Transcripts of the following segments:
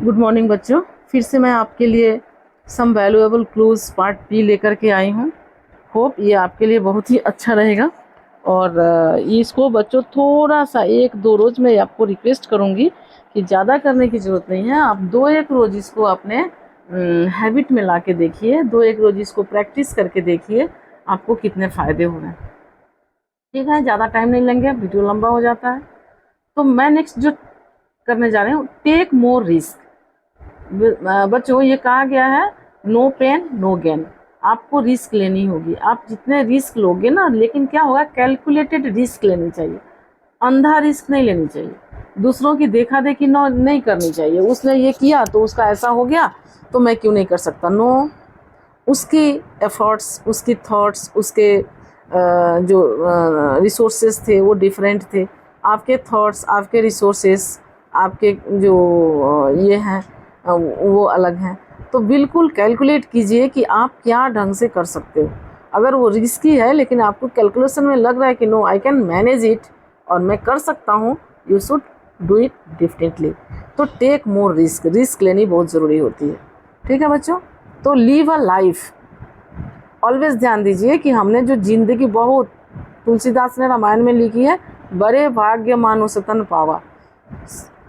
Good morning बच्चों, फिर से मैं आपके लिए some valuable clues part B लेकर के आई हूँ। होप ये आपके लिए बहुत ही अच्छा रहेगा। और इसको बच्चों थोड़ा सा 1-2 रोज़ मैं आपको रिक्वेस्ट करूँगी कि ज़्यादा करने की ज़रूरत नहीं है। आप 2-1 रोज़ इसको अपने हैबिट में ला के देखिए, 2-1 रोज़ इसको प्रैक्टिस करके देखिए, आपको कितने फ़ायदे हो रहे हैं। ठीक है, ज़्यादा टाइम नहीं लेंगे, वीडियो लंबा हो जाता है। तो मैं नेक्स्ट जो करने जा रही हूँ, टेक मोर रिस्क। बच्चों ये कहा गया है नो पेन नो गेन। आपको रिस्क लेनी होगी। आप जितने रिस्क लोगे ना, लेकिन क्या होगा, कैलकुलेटेड रिस्क लेनी चाहिए। अंधा रिस्क नहीं लेनी चाहिए। दूसरों की देखा देखी नहीं करनी चाहिए। उसने ये किया तो उसका ऐसा हो गया तो मैं क्यों नहीं कर सकता। नो, उसकी एफर्ट्स, उसकी थॉट्स, उसके जो रिसोर्सेज थे वो डिफरेंट थे। आपके थॉट्स, आपके रिसोर्सेज, आपके जो ये हैं वो अलग हैं। तो बिल्कुल कैलकुलेट कीजिए कि आप क्या ढंग से कर सकते हो। अगर वो रिस्की है लेकिन आपको कैलकुलेशन में लग रहा है कि no I can manage it और मैं कर सकता हूँ, you should do it differently. तो टेक मोर रिस्क। रिस्क लेनी बहुत ज़रूरी होती है। ठीक है बच्चों, तो लीव अ लाइफ। ऑलवेज ध्यान दीजिए कि हमने जो जिंदगी, बहुत तुलसीदास ने रामायण में लिखी है, बड़े भाग्य मानुष तन पावा,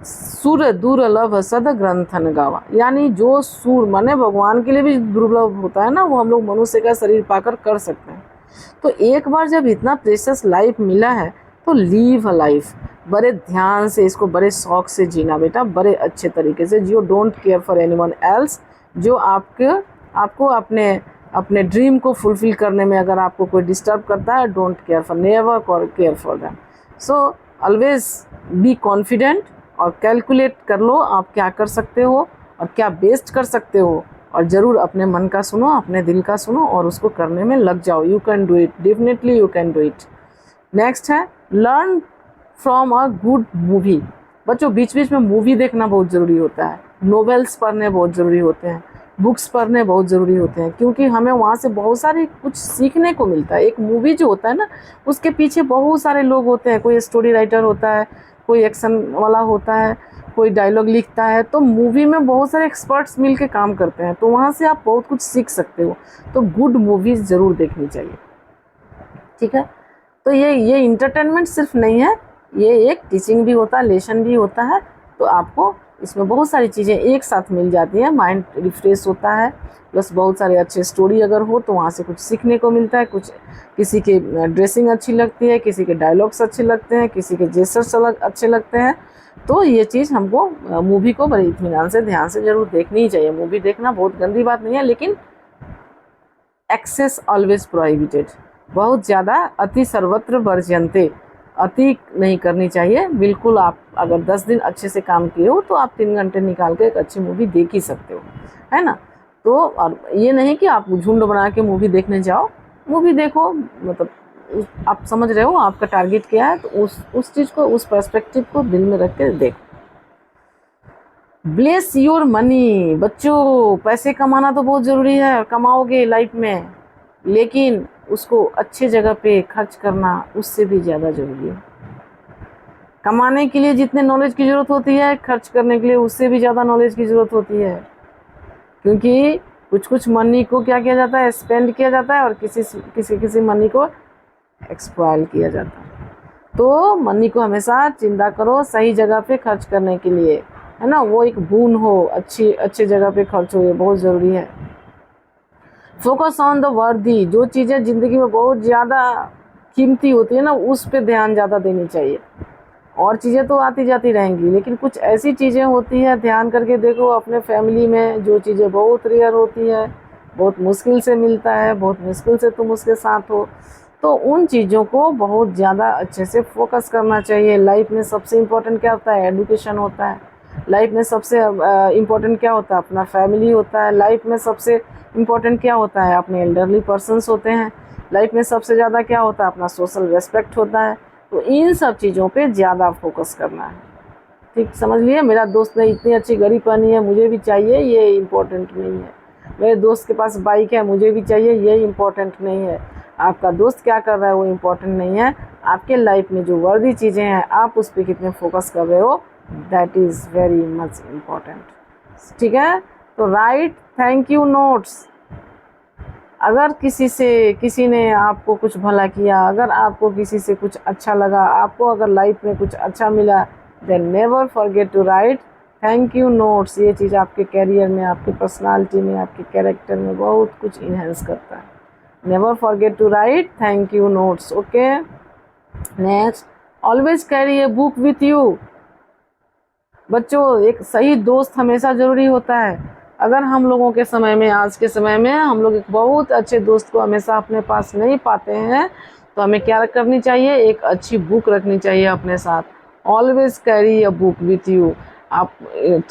सुर दुर्लभ सद ग्रंथन गावा। यानी जो सूर माने भगवान के लिए भी दुर्लभ होता है ना, वो हम लोग मनुष्य का शरीर पाकर कर सकते हैं। तो एक बार जब इतना प्रेशियस लाइफ मिला है तो लीव अ लाइफ। बड़े ध्यान से इसको, बड़े शौक से जीना बेटा, बड़े अच्छे तरीके से जियो। Don't care for anyone else. जो आपको अपने अपने ड्रीम को फुलफिल करने में अगर आपको कोई डिस्टर्ब करता है, don't care for, never care for them. So always be confident और कैलकुलेट कर लो आप क्या कर सकते हो और क्या बेस्ट कर सकते हो। और ज़रूर अपने मन का सुनो, अपने दिल का सुनो और उसको करने में लग जाओ। You can do it, definitely you can do it. Next है learn from a good movie. बच्चों बीच बीच में मूवी देखना बहुत ज़रूरी होता है। नोवेल्स पढ़ने बहुत ज़रूरी होते हैं, बुक्स पढ़ने बहुत ज़रूरी होते हैं, क्योंकि हमें वहाँ से बहुत सारी कुछ सीखने को मिलता है। एक मूवी जो होता है ना, उसके पीछे बहुत सारे लोग होते हैं। कोई स्टोरी राइटर होता है, कोई एक्शन वाला होता है, कोई डायलॉग लिखता है। तो मूवी में बहुत सारे एक्सपर्ट्स मिल के काम करते हैं, तो वहाँ से आप बहुत कुछ सीख सकते हो। तो गुड मूवीज़ ज़रूर देखनी चाहिए। ठीक है, तो ये इंटरटेनमेंट सिर्फ नहीं है, ये एक टीचिंग भी होता है, लेसन भी होता है। तो आपको इसमें बहुत सारी चीज़ें एक साथ मिल जाती हैं। माइंड रिफ्रेश होता है, प्लस बहुत सारे अच्छे स्टोरी अगर हो तो वहाँ से कुछ सीखने को मिलता है। कुछ किसी के ड्रेसिंग अच्छी लगती है, किसी के डायलॉग्स अच्छे लगते हैं, किसी के जेस्चर्स अच्छे लगते हैं। तो ये चीज़ हमको मूवी को बड़े इत्मीनान से, ध्यान से ज़रूर देखनी ही चाहिए। मूवी देखना बहुत गंदी बात नहीं है, लेकिन एक्सेस ऑलवेज प्रोहिबिटेड। बहुत ज़्यादा अति सर्वत्र वर्ज्यन्ते। अति नहीं करनी चाहिए बिल्कुल। आप अगर 10 दिन अच्छे से काम किए हो तो आप 3 घंटे निकाल के एक अच्छी मूवी देख ही सकते हो, है ना। तो और ये नहीं कि आप झुंड बना के मूवी देखने जाओ। मूवी देखो, मतलब आप समझ रहे हो आपका टारगेट क्या है, तो उस चीज़ को, उस पर्सपेक्टिव को दिल में रख के देखो। Bless your money. बच्चों पैसे कमाना तो बहुत ज़रूरी है, कमाओगे लाइफ में, लेकिन उसको अच्छे जगह पे खर्च करना उससे भी ज़्यादा ज़रूरी है। कमाने के लिए जितने नॉलेज की ज़रूरत होती है, खर्च करने के लिए उससे भी ज़्यादा नॉलेज की ज़रूरत होती है। क्योंकि कुछ मनी को क्या किया जाता है, स्पेंड किया जाता है, और किसी मनी को एक्सप्लॉइट किया जाता है। तो मनी को हमेशा चिंता करो सही जगह पे खर्च करने के लिए, है ना। वो एक बून हो, अच्छी जगह पे खर्च हो, ये बहुत ज़रूरी है। फोकस ऑन द वर्दी। जो चीज़ें ज़िंदगी में बहुत ज़्यादा कीमती होती है ना, उस पे ध्यान ज़्यादा देनी चाहिए। और चीज़ें तो आती जाती रहेंगी, लेकिन कुछ ऐसी चीज़ें होती हैं, ध्यान करके देखो अपने फैमिली में, जो चीज़ें बहुत रेयर होती है, बहुत मुश्किल से मिलता है, बहुत मुश्किल से तुम उसके साथ हो। तो उन चीज़ों को बहुत ज़्यादा अच्छे से फोकस करना चाहिए। लाइफ में सबसे इम्पोर्टेंट क्या होता है, एजुकेशन होता है। लाइफ में सबसे इम्पोर्टेंट क्या होता है, अपना फैमिली होता है। लाइफ में सबसे इम्पोर्टेंट क्या होता है, अपने एल्डरली पर्सन्स होते हैं। लाइफ में सबसे ज़्यादा क्या होता है, अपना सोशल रेस्पेक्ट होता है। तो इन सब चीज़ों पे ज़्यादा फोकस करना है। ठीक समझ लिए। मेरा दोस्त ने इतनी अच्छी घड़ी पहनी है, मुझे भी चाहिए, ये इम्पोर्टेंट नहीं है। मेरे दोस्त के पास बाइक है, मुझे भी चाहिए, ये इम्पोर्टेंट नहीं है। आपका दोस्त क्या कर रहा है वो इम्पोर्टेंट नहीं है। आपके लाइफ में जो वर्दी चीज़ें हैं, आप उस पर कितने फोकस कर रहे हो, that is very much important. ठीक है। तो राइट थैंक यू नोट्स। अगर किसी ने आपको कुछ भला किया, अगर आपको किसी से कुछ अच्छा लगा, आपको अगर लाइफ में कुछ अच्छा मिला, then never forget to write thank you notes. ये चीज़ आपके कैरियर में, आपकी पर्सनालिटी में, आपके कैरेक्टर में बहुत कुछ इन्हेंस करता है। Never forget to write thank you notes. Okay. Next, always carry a book with you. बच्चों, एक सही दोस्त हमेशा ज़रूरी होता है। अगर हम लोगों के समय में, आज के समय में हम लोग एक बहुत अच्छे दोस्त को हमेशा अपने पास नहीं पाते हैं, तो हमें क्या करनी चाहिए, एक अच्छी बुक रखनी चाहिए अपने साथ। Always carry a book with you. आप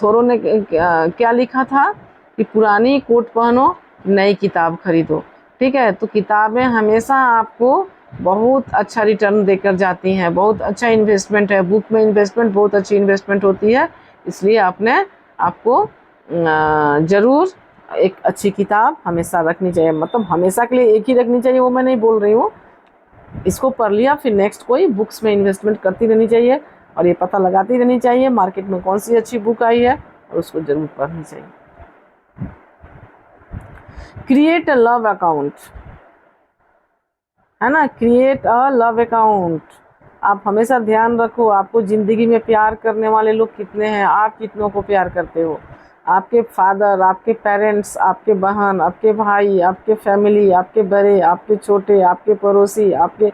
थोरो ने क्या लिखा था कि पुरानी कोट पहनो, नई किताब खरीदो। ठीक है। तो किताबें हमेशा आपको बहुत अच्छा रिटर्न देकर जाती हैं, बहुत अच्छा इन्वेस्टमेंट है। बुक में इन्वेस्टमेंट बहुत अच्छी इन्वेस्टमेंट होती है, इसलिए आपको ज़रूर एक अच्छी किताब हमेशा रखनी चाहिए। मतलब हमेशा के लिए एक ही रखनी चाहिए वो मैं नहीं बोल रही हूँ। इसको पढ़ लिया, फिर नेक्स्ट कोई बुक्स में इन्वेस्टमेंट करती रहनी चाहिए, और ये पता लगाती रहनी चाहिए मार्केट में कौन सी अच्छी बुक आई है, और उसको ज़रूर पढ़नी चाहिए। क्रिएट अ लव अकाउंट, है ना। Create a love account. आप हमेशा ध्यान रखो, आपको ज़िंदगी में प्यार करने वाले लोग कितने हैं, आप कितनों को प्यार करते हो। आपके फादर, आपके पेरेंट्स, आपके बहन, आपके भाई, आपके फैमिली, आपके बड़े, आपके छोटे, आपके पड़ोसी, आपके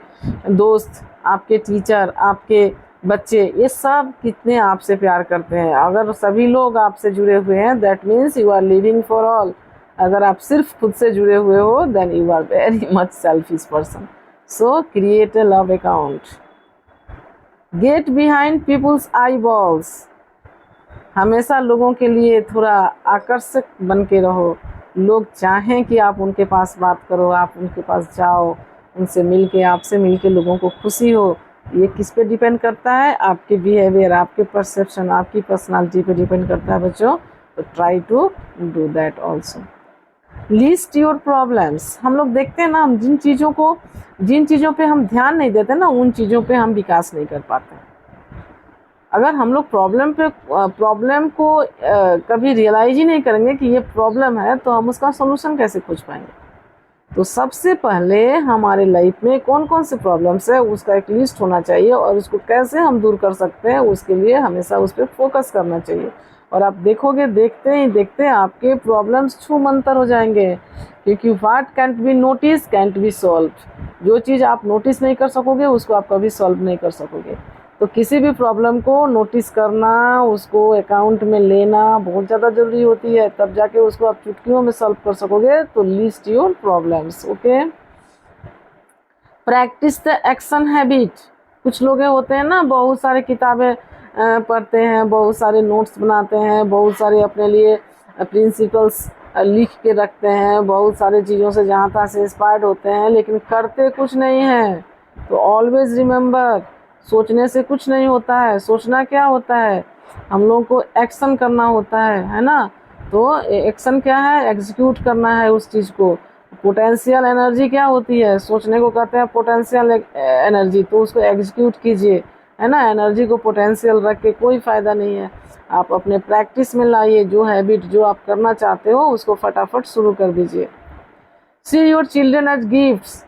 दोस्त, आपके टीचर, आपके बच्चे, ये सब कितने आपसे प्यार करते हैं। अगर सभी लोग आपसे जुड़े हुए हैं, that means you are living for all. अगर आप सिर्फ खुद से जुड़े हुए हो, then you are very much selfish person. So create a love account. Get behind people's eyeballs. हमेशा लोगों के लिए थोड़ा आकर्षक बन के रहो। लोग चाहें कि आप उनके पास बात करो, आप उनके पास जाओ, उनसे मिल के, आपसे मिल के लोगों को खुशी हो। ये किस पे डिपेंड करता है, आपके बिहेवियर, आपके परसेप्शन, आपकी पर्सनालिटी पे डिपेंड करता है बच्चों। तो try to do that also. List your problems. हम लोग देखते हैं ना, हम जिन चीज़ों पे हम ध्यान नहीं देते ना, उन चीज़ों पे हम विकास नहीं कर पाते। अगर हम लोग प्रॉब्लम को कभी रियलाइज ही नहीं करेंगे कि ये प्रॉब्लम है, तो हम उसका सॉल्यूशन कैसे खोज पाएंगे। तो सबसे पहले हमारे लाइफ में कौन कौन से प्रॉब्लम्स है, उसका एक लिस्ट होना चाहिए, और उसको कैसे हम दूर कर सकते हैं, उसके लिए हमेशा उस पर फोकस करना चाहिए। और आप देखोगे, देखते ही देखते आपके प्रॉब्लम्स छूमंतर हो जाएंगे, क्योंकि what cantt B notice cantt B solve. जो चीज़ आप नोटिस नहीं कर सकोगे, उसको आप कभी सॉल्व नहीं कर सकोगे। तो किसी भी प्रॉब्लम को नोटिस करना, उसको अकाउंट में लेना बहुत ज़्यादा ज़रूरी होती है, तब जाके उसको आप चुटकियों में सॉल्व कर सकोगे। तो list your problems. Okay. Practice the action habit. कुछ लोग होते हैं ना, बहुत सारे किताबें पढ़ते हैं, बहुत सारे नोट्स बनाते हैं, बहुत सारे अपने लिए प्रिंसिपल्स लिख के रखते हैं, बहुत सारे चीज़ों से जहाँ तहाँ से इंस्पायर्ड होते हैं, लेकिन करते कुछ नहीं है। तो ऑलवेज रिमेंबर, सोचने से कुछ नहीं होता है। सोचना क्या होता है, हम लोगों को एक्शन करना होता है ना। तो एक्शन क्या है, एग्जीक्यूट करना है उस चीज़ को। पोटेंशियल एनर्जी क्या होती है, सोचने को कहते हैं पोटेंशियल एनर्जी। तो उसको एग्जीक्यूट कीजिए, है ना। एनर्जी को पोटेंशियल रख के कोई फ़ायदा नहीं है। आप अपने प्रैक्टिस में लाइए, जो हैबिट जो आप करना चाहते हो उसको फटाफट शुरू कर दीजिए। See your children as gifts.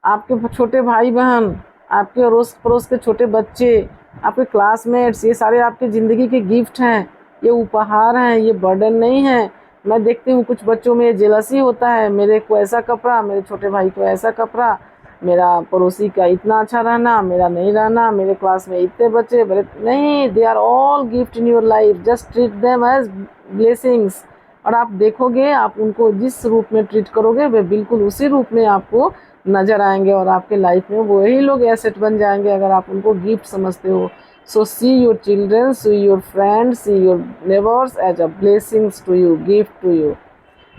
आपके छोटे भाई बहन, आपके अड़ोस पड़ोस के छोटे बच्चे, आपके क्लासमेट्स, ये सारे आपके ज़िंदगी के गिफ्ट हैं, ये उपहार हैं, ये बर्डन नहीं है। मैं देखती हूँ कुछ बच्चों में जेलसी होता है, मेरे को ऐसा कपड़ा, मेरे छोटे भाई को ऐसा कपड़ा, मेरा पड़ोसी का इतना अच्छा रहना, मेरा नहीं रहना, मेरे क्लास में इतने बच्चे बड़े नहीं। They are all gift in your life, just treat them as blessings. और आप देखोगे, आप उनको जिस रूप में ट्रीट करोगे, वे बिल्कुल उसी रूप में आपको नज़र आएंगे, और आपके लाइफ में वही लोग एसेट बन जाएंगे अगर आप उनको गिफ्ट समझते हो। So see your children, see your friends, see your neighbours as a blessings to you, gift to you.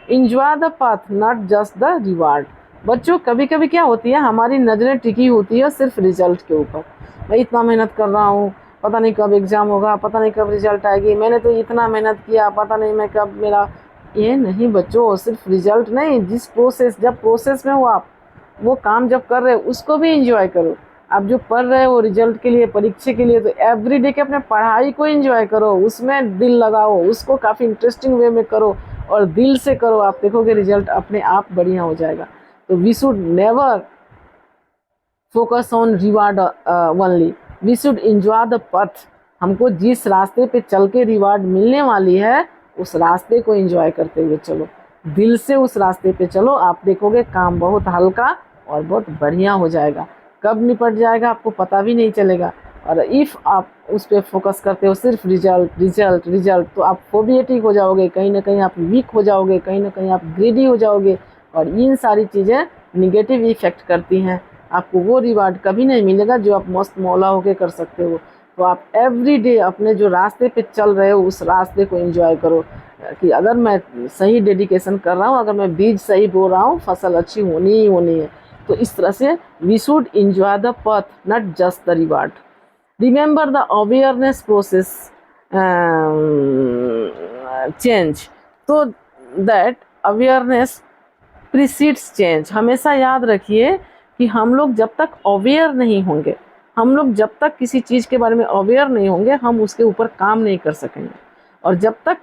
Enjoy the path, not just the reward. बच्चों, कभी कभी क्या होती है, हमारी नज़रें टिकी होती है सिर्फ रिजल्ट के ऊपर। मैं इतना मेहनत कर रहा हूँ, पता नहीं कब एग्ज़ाम होगा, पता नहीं कब रिजल्ट आएगी, मैंने तो इतना मेहनत किया, पता नहीं मैं कब मेरा। ये नहीं बच्चों, सिर्फ रिजल्ट नहीं, जिस प्रोसेस, जब प्रोसेस में हो आप, वो काम जब कर रहे हो, उसको भी इंजॉय करो। आप जो पढ़ रहे हो रिजल्ट के लिए, परीक्षा के लिए, तो एवरी डे के अपने पढ़ाई को एंजॉय करो, उसमें दिल लगाओ, उसको काफ़ी इंटरेस्टिंग वे में करो और दिल से करो। आप देखोगे रिजल्ट अपने आप बढ़िया हो जाएगा। तो we should never focus on reward only, we should enjoy the path. हमको जिस रास्ते पे चल के रिवार्ड मिलने वाली है उस रास्ते को एंजॉय करते हुए चलो, दिल से उस रास्ते पे चलो। आप देखोगे काम बहुत हल्का और बहुत बढ़िया हो जाएगा, कब निपट जाएगा आपको पता भी नहीं चलेगा। और इफ़ आप उस पर फोकस करते हो सिर्फ रिजल्ट रिजल्ट रिजल्ट, तो आप फोबिएटिक हो जाओगे, कहीं ना कहीं आप वीक हो जाओगे, कहीं ना कहीं आप ग्रीडी हो जाओगे, और इन सारी चीज़ें निगेटिव इफेक्ट करती हैं। आपको वो रिवार्ड कभी नहीं मिलेगा जो आप मस्त मौला होके कर सकते हो। तो आप एवरी डे अपने जो रास्ते पे चल रहे हो उस रास्ते को एंजॉय करो कि अगर मैं सही डेडिकेशन कर रहा हूँ, अगर मैं बीज सही बो रहा हूँ, फसल अच्छी होनी ही होनी है। तो इस तरह से we should enjoy the path not just the reward. Remember the awareness process change, तो दैट अवेयरनेस प्रीसीड्स चेंज। हमेशा याद रखिए कि हम लोग जब तक अवेयर नहीं होंगे, हम लोग जब तक किसी चीज़ के बारे में अवेयर नहीं होंगे, हम उसके ऊपर काम नहीं कर सकेंगे, और जब तक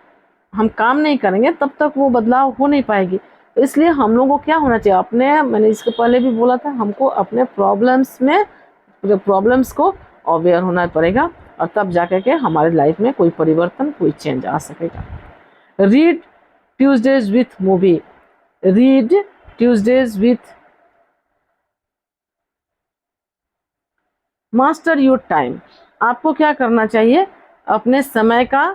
हम काम नहीं करेंगे तब तक वो बदलाव हो नहीं पाएगी। तो इसलिए हम लोगों को क्या होना चाहिए, अपने, मैंने इसके पहले भी बोला था, हमको अपने प्रॉब्लम्स को अवेयर होना पड़ेगा, और तब जाकर के हमारे लाइफ में कोई परिवर्तन, कोई चेंज आ सकेगा। Read Tuesdays with movie, read Tuesdays with master your time. आपको क्या करना चाहिए, अपने समय का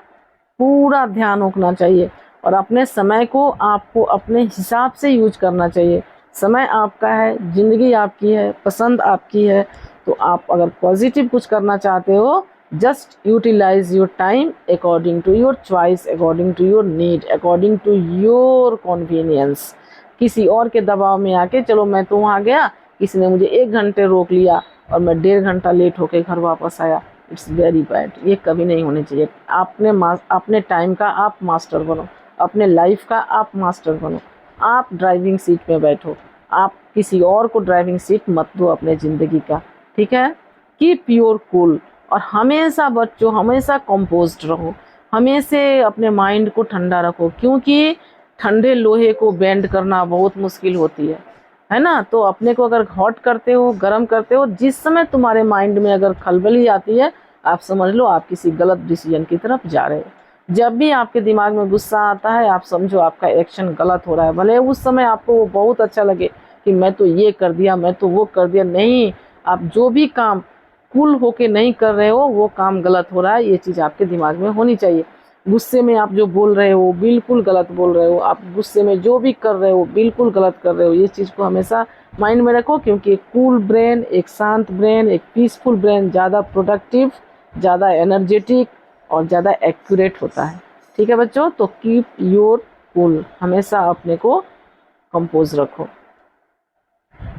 पूरा ध्यान रखना चाहिए, और अपने समय को आपको अपने हिसाब से यूज करना चाहिए। समय आपका है, ज़िंदगी आपकी है, पसंद आपकी है। तो आप अगर पॉजिटिव कुछ करना चाहते हो, just utilise your time according to your choice, according to your need, according to your convenience. किसी और के दबाव में आके, चलो मैं तो वहाँ गया, किसी ने मुझे 1 घंटे रोक लिया और मैं 1.5 घंटा लेट होके घर वापस आया, इट्स वेरी बैड। ये कभी नहीं होनी चाहिए। अपने टाइम का आप मास्टर बनो, अपने लाइफ का आप मास्टर बनो। आप ड्राइविंग सीट में बैठो, आप किसी और को ड्राइविंग सीट मत दो अपने ज़िंदगी का, ठीक है। कीप योर कूल, और हमेशा बच्चों हमेशा कंपोज्ड रहो, हमेशा अपने माइंड को ठंडा रखो, क्योंकि ठंडे लोहे को बेंड करना बहुत मुश्किल होती है ना। तो अपने को अगर हॉट करते हो, गर्म करते हो, जिस समय तुम्हारे माइंड में अगर खलबली आती है, आप समझ लो आप किसी गलत डिसीजन की तरफ जा रहे हो। जब भी आपके दिमाग में गुस्सा आता है, आप समझो आपका एक्शन गलत हो रहा है। भले उस समय आपको वो बहुत अच्छा लगे कि मैं तो ये कर दिया, मैं तो वो कर दिया, नहीं, आप जो भी काम कूल होके नहीं कर रहे हो वो काम गलत हो रहा है। ये चीज़ आपके दिमाग में होनी चाहिए। गुस्से में आप जो बोल रहे हो बिल्कुल गलत बोल रहे हो, आप गुस्से में जो भी कर रहे हो बिल्कुल गलत कर रहे हो। ये चीज़ को हमेशा माइंड में रखो, क्योंकि एक कूल ब्रेन, एक शांत ब्रेन, एक पीसफुल ब्रेन ज़्यादा प्रोडक्टिव, ज़्यादा एनर्जेटिक और ज़्यादा एक्यूरेट होता है, ठीक है बच्चों। तो कीप योर कूल, हमेशा अपने को कंपोज रखो।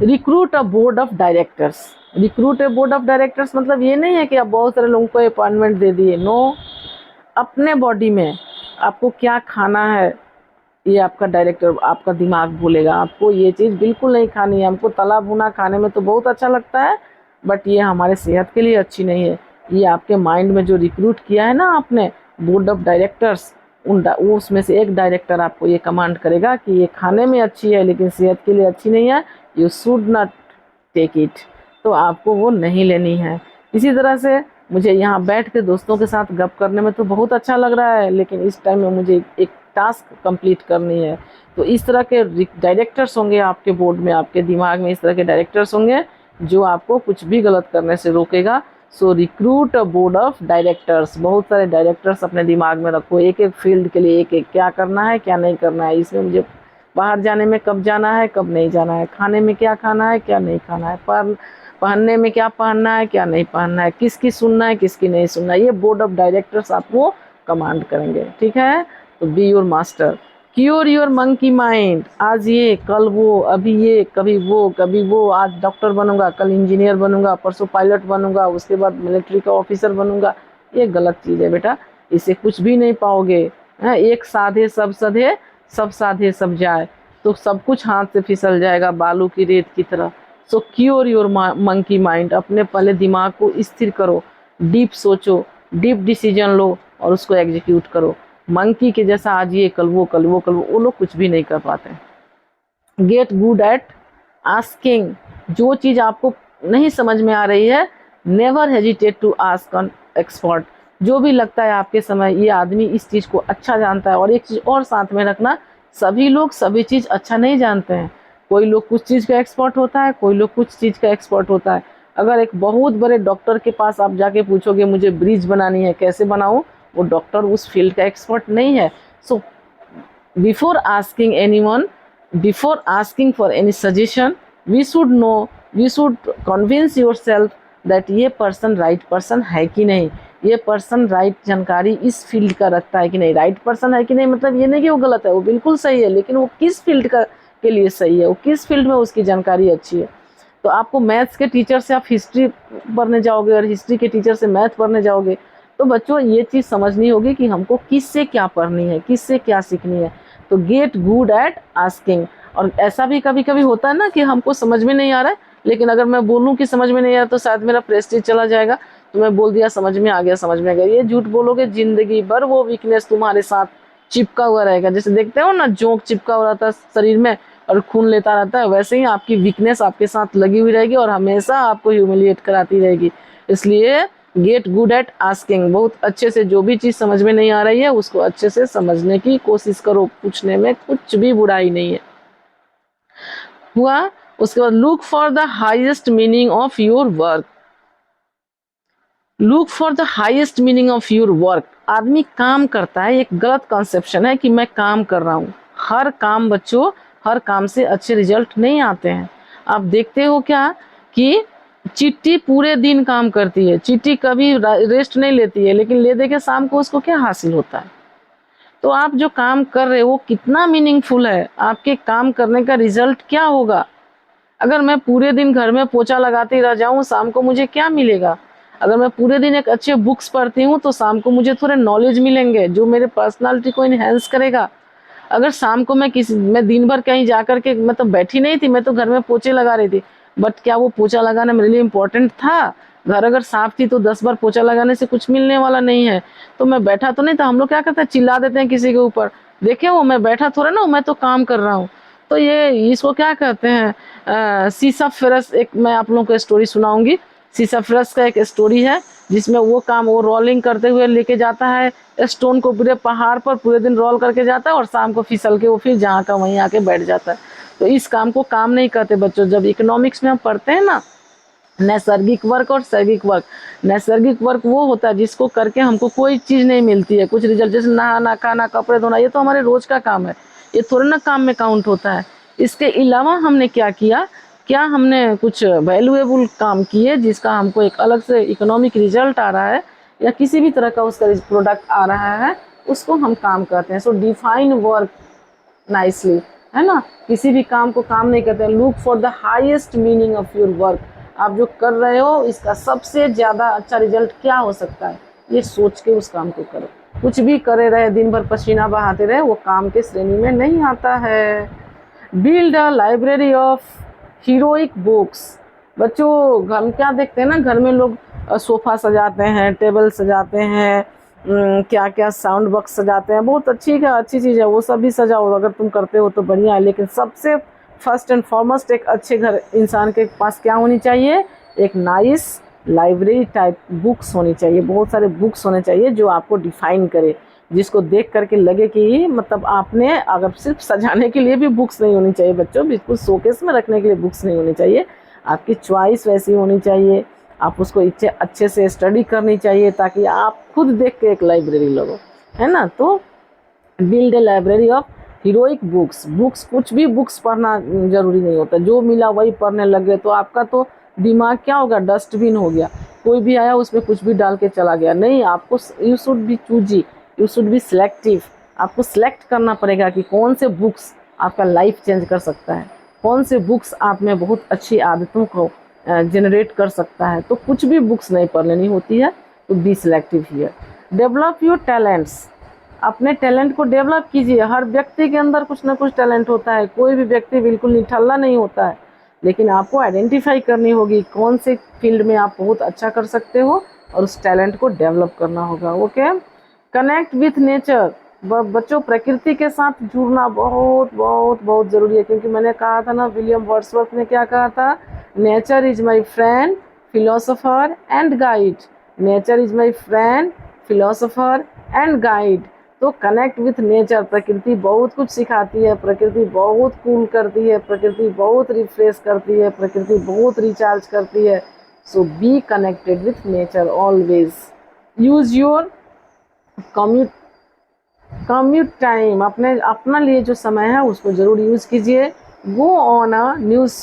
Recruit a board of directors, recruit a board of directors मतलब ये नहीं है कि आप बहुत सारे लोगों को अपॉइंटमेंट दे दिए, नो। अपने बॉडी में आपको क्या खाना है, ये आपका डायरेक्टर, आपका दिमाग बोलेगा आपको ये चीज़ बिल्कुल नहीं खानी है। हमको तला भुना खाने में तो बहुत अच्छा लगता है, बट ये हमारे सेहत के लिए अच्छी नहीं है। ये आपके माइंड में जो रिक्रूट किया है ना आपने, बोर्ड ऑफ डायरेक्टर्स, उसमें से एक डायरेक्टर आपको ये कमांड करेगा कि ये खाने में अच्छी है लेकिन सेहत के लिए अच्छी नहीं है, you should not take it. तो आपको वो नहीं लेनी है। इसी तरह से मुझे यहाँ बैठ के दोस्तों के साथ गप करने में तो बहुत अच्छा लग रहा है, लेकिन इस टाइम में मुझे एक टास्क कंप्लीट करनी है। तो इस तरह के डायरेक्टर्स होंगे आपके बोर्ड में, आपके दिमाग में इस तरह के डायरेक्टर्स होंगे जो आपको कुछ भी गलत करने से रोकेगा। So recruit a board of directors, बहुत सारे डायरेक्टर्स अपने दिमाग में रखो, एक एक फील्ड के लिए एक एक, क्या करना है क्या नहीं करना है, इसमें मुझे बाहर जाने में कब जाना है कब नहीं जाना है, खाने में क्या खाना है क्या नहीं खाना है, पर पहनने में क्या पहनना है क्या नहीं पहनना है, किसकी सुनना है किसकी नहीं सुनना है, ये बोर्ड ऑफ डायरेक्टर्स आपको कमांड करेंगे, ठीक है। तो be your master, cure your monkey mind, आज ये कल वो, अभी ये कभी वो, आज डॉक्टर बनूंगा कल इंजीनियर बनूंगा परसों पायलट बनूंगा उसके बाद मिलिट्री का ऑफिसर बनूंगा। ये गलत चीज़ है बेटा, इससे कुछ भी नहीं पाओगे। एक साधे सब सधे, सब साधे सब जाए, तो सब कुछ हाथ से फिसल जाएगा बालू की रेत की तरह। सो क्योर योर मंकी माइंड, अपने पहले दिमाग को स्थिर करो, डीप सोचो, डीप डिसीजन लो और उसको एग्जीक्यूट करो। मंकी के जैसा आज ये कल वो, कल वो, कल वो लोग कुछ भी नहीं कर पाते। गेट गुड एट आस्किंग, जो चीज़ आपको नहीं समझ में आ रही है, never hesitate to ask on expert. जो भी लगता है आपके समय ये आदमी इस चीज़ को अच्छा जानता है, और एक चीज़ और साथ में रखना, सभी लोग सभी चीज़ अच्छा नहीं जानते हैं। कोई लोग कुछ चीज़ का एक्सपर्ट होता है, कोई लोग कुछ चीज़ का एक्सपर्ट होता है। अगर एक बहुत बड़े डॉक्टर के पास आप जाके पूछोगे मुझे ब्रिज बनानी है कैसे बनाऊं, वो डॉक्टर उस फील्ड का एक्सपर्ट नहीं है। So before asking anyone, before asking for any suggestion, we should know, we should convince yourself that ये पर्सन राइट पर्सन है कि नहीं, ये पर्सन राइट जानकारी इस फील्ड का रखता है कि नहीं। राइट पर्सन है कि नहीं मतलब ये नहीं कि वो गलत है, वो बिल्कुल सही है, लेकिन वो किस फील्ड का के लिए सही है, वो किस फील्ड में उसकी जानकारी अच्छी है। तो आपको मैथ्स के टीचर से आप हिस्ट्री पढ़ने जाओगे और हिस्ट्री के टीचर से मैथ पढ़ने जाओगे, तो बच्चों ये चीज़ समझनी होगी कि हमको किससे क्या पढ़नी है, किससे क्या सीखनी है। तो गेट गुड एट आस्किंग। और ऐसा भी कभी कभी होता है ना कि हमको समझ में नहीं आ रहा है, लेकिन अगर मैं बोलूँ कि समझ में नहीं आ रहा तो शायद मेरा प्रेस्टीज चला जाएगा, तो मैं बोल दिया समझ में आ गया, समझ में आ गया। ये झूठ बोलोगे जिंदगी भर वो वीकनेस तुम्हारे साथ चिपका हुआ रहेगा। जैसे देखते हो ना जोंक चिपका हुआ रहता है शरीर में और खून लेता रहता है, वैसे ही आपकी वीकनेस आपके साथ लगी हुई रहेगी और हमेशा आपको ह्यूमिलिएट कराती रहेगी। इसलिए गेट गुड एट आस्किंग, बहुत अच्छे से जो भी चीज़ समझ में नहीं आ रही है उसको अच्छे से समझने की कोशिश करो, पूछने में कुछ भी बुराई नहीं है। हुआ। उसके बाद look for the highest meaning of your work. Look for the highest meaning of your work. आदमी काम करता है, एक गलत कंसेप्शन है कि मैं काम कर रहा हूँ। हर काम बच्चों, हर काम से अच्छे रिजल्ट नहीं आते हैं। आप देखते हो क्या कि चींटी पूरे दिन काम करती है, चींटी कभी रेस्ट नहीं लेती है, लेकिन ले दे के शाम को उसको क्या हासिल होता है। तो आप जो काम कर रहे हो वो कितना मीनिंगफुल है, आपके काम करने का रिजल्ट क्या होगा। अगर मैं पूरे दिन घर में पोछा लगाते रह जाऊं, शाम को मुझे क्या मिलेगा। अगर मैं पूरे दिन एक अच्छे बुक्स पढ़ती हूँ तो शाम को मुझे थोड़े नॉलेज मिलेंगे जो मेरे पर्सनालिटी को इनहेंस करेगा। अगर शाम को मैं दिन भर कहीं जा कर के मतलब बैठी नहीं थी, मैं तो घर में पोछे लगा रही थी, बट क्या वो पोछा लगाना मेरे लिए इम्पोर्टेंट था। घर अगर साफ थी तो 10 बार पोछा लगाने से कुछ मिलने वाला नहीं है। तो मैं बैठा तो नहीं था, हम लोग क्या करते हैं चिल्ला देते हैं किसी के ऊपर, देखे वो मैं बैठा थोड़ा ना, मैं तो काम कर रहा हूँ। तो ये इसको क्या कहते हैं, सिसाफेरस। एक मैं आप लोगों को स्टोरी सुनाऊंगी। सिसाफेरस का एक स्टोरी है जिसमें वो रोलिंग करते हुए लेके जाता है स्टोन को पूरे पहाड़ पर, पूरे दिन रोल करके जाता है और शाम को फिसल के वो फिर जहाँ का वहीं आके बैठ जाता है। तो इस काम को काम नहीं कहते बच्चों। जब इकोनॉमिक्स में हम पढ़ते हैं ना, नैसर्गिक वर्क और सैर्गिक वर्क। नैसर्गिक वर्क वो होता है जिसको करके हमको कोई चीज़ नहीं मिलती है, कुछ रिजल्ट, जैसे नहाना, खाना, कपड़े धोना, ये तो हमारे रोज का काम है, ये थोड़ा ना काम में काउंट होता है। इसके अलावा हमने क्या किया, क्या हमने कुछ वैल्यूएबल काम किए जिसका हमको एक अलग से इकोनॉमिक रिजल्ट आ रहा है या किसी भी तरह का उसका प्रोडक्ट आ रहा है, उसको हम काम करते हैं। सो डिफाइन वर्क नाइसली, है ना। किसी भी काम को काम नहीं करते हैं। Look for the highest meaning of your work. आप जो कर रहे हो इसका सबसे ज़्यादा अच्छा रिजल्ट क्या हो सकता है, ये सोच के उस काम को करो। कुछ भी करे रहे, दिन भर पसीना बहाते रहे, वो काम के श्रेणी में नहीं आता है। Build a library of heroic books. बच्चों हम क्या देखते हैं ना, घर में लोग सोफ़ा सजाते हैं, टेबल सजाते हैं, क्या क्या साउंड बॉक्स सजाते हैं, बहुत अच्छी चीज़ है, वो सब भी सजाओ, अगर तुम करते हो तो बढ़िया है। लेकिन सबसे फर्स्ट एंड फॉरमोस्ट एक अच्छे घर इंसान के पास क्या होनी चाहिए, एक नाइस लाइब्रेरी टाइप बुक्स होनी चाहिए। बहुत सारे बुक्स होने चाहिए जो आपको डिफाइन करे, जिसको देख करके लगे कि मतलब आपने, अगर सिर्फ सजाने के लिए भी बुक्स नहीं होनी चाहिए बच्चों, बिल्कुल शोकेस में रखने के लिए बुक्स नहीं होनी चाहिए। आपकी चॉइस वैसी होनी चाहिए, आप उसको अच्छे से स्टडी करनी चाहिए ताकि आप खुद देख के एक लाइब्रेरी लगो, है ना। तो build a library of heroic books. Books कुछ भी बुक्स पढ़ना जरूरी नहीं होता, जो मिला वही पढ़ने लग गए तो आपका तो दिमाग क्या होगा, डस्टबिन हो गया, कोई भी आया उसमें कुछ भी डाल के चला गया। नहीं, आपको you should be choosy, you should be selective. आपको सिलेक्ट करना पड़ेगा कि कौन से बुक्स आपका लाइफ चेंज कर सकता है, कौन से बुक्स आप में बहुत अच्छी आदतों को जनरेट कर सकता है। तो कुछ भी बुक्स नहीं पढ़ लेनी होती है, तो be selective here. Develop your talents. अपने टैलेंट को डेवलप कीजिए। हर व्यक्ति के अंदर कुछ ना कुछ टैलेंट होता है, कोई भी व्यक्ति बिल्कुल निठल्ला नहीं होता है। लेकिन आपको आइडेंटिफाई करनी होगी कौन से फील्ड में आप बहुत अच्छा कर सकते हो और उस टैलेंट को डेवलप करना होगा। Okay, connect with nature. बच्चों, प्रकृति के साथ जुड़ना बहुत बहुत बहुत ज़रूरी है, क्योंकि मैंने कहा था ना, विलियम वर्ड्सवर्थ ने क्या कहा था, nature is my friend, philosopher and guide. Nature is my friend, philosopher and guide. तो कनेक्ट विथ नेचर, प्रकृति बहुत कुछ सिखाती है, प्रकृति बहुत कूल करती है, प्रकृति बहुत रिफ्रेश करती है, प्रकृति बहुत रिचार्ज करती है। So be connected with nature always. Use your commute commute time, अपना लिए जो समय है उसको ज़रूर यूज़ कीजिए। Go on a news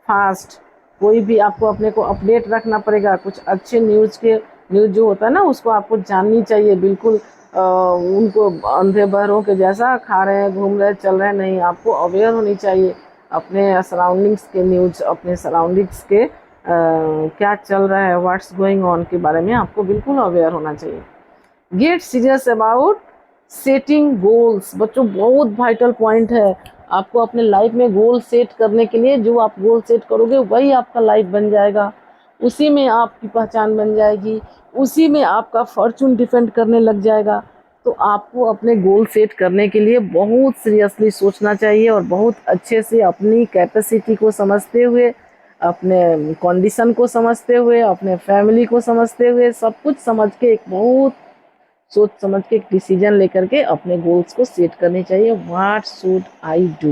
fast. कोई भी आपको अपने को अपडेट रखना पड़ेगा, कुछ अच्छे न्यूज़ जो होता है ना उसको आपको जाननी चाहिए। बिल्कुल उनको अंधे बहरों के जैसा खा रहे हैं, घूम रहे हैं, चल रहे हैं, नहीं, आपको अवेयर होनी चाहिए अपने सराउंडिंग्स के न्यूज़, अपने सराउंडिंग्स के क्या चल रहा है, व्हाट्स गोइंग ऑन के बारे में आपको बिल्कुल अवेयर होना चाहिए। Get serious about setting goals. बच्चों, बहुत वाइटल पॉइंट है। आपको अपने लाइफ में गोल सेट करने के लिए, जो आप गोल सेट करोगे वही आपका लाइफ बन जाएगा, उसी में आपकी पहचान बन जाएगी, उसी में आपका फॉर्चून डिपेंड करने लग जाएगा। तो आपको अपने गोल सेट करने के लिए बहुत सीरियसली सोचना चाहिए और बहुत अच्छे से अपनी कैपेसिटी को समझते हुए, अपने कंडीशन को समझते हुए, अपने फैमिली को समझते हुए, सब कुछ समझ के एक बहुत सोच समझ के एक डिसीजन लेकर के अपने गोल्स को सेट करनी चाहिए। What should I do,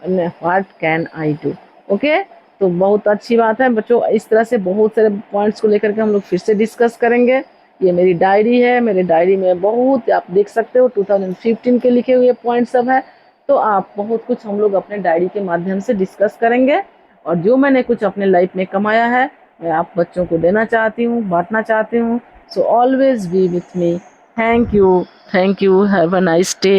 what can I do. Okay, तो बहुत अच्छी बात है बच्चों। इस तरह से बहुत सारे पॉइंट्स को लेकर के हम लोग फिर से डिस्कस करेंगे। ये मेरी डायरी है, मेरे डायरी में बहुत, आप देख सकते हो 2015 के लिखे हुए पॉइंट सब है। तो आप बहुत कुछ हम लोग अपने डायरी के माध्यम से डिस्कस करेंगे, और जो मैंने कुछ अपने लाइफ में कमाया है मैं आप बच्चों को देना चाहती हूँ, बांटना चाहती हूँ। So always be with me. Thank you. Thank you. Have a nice day.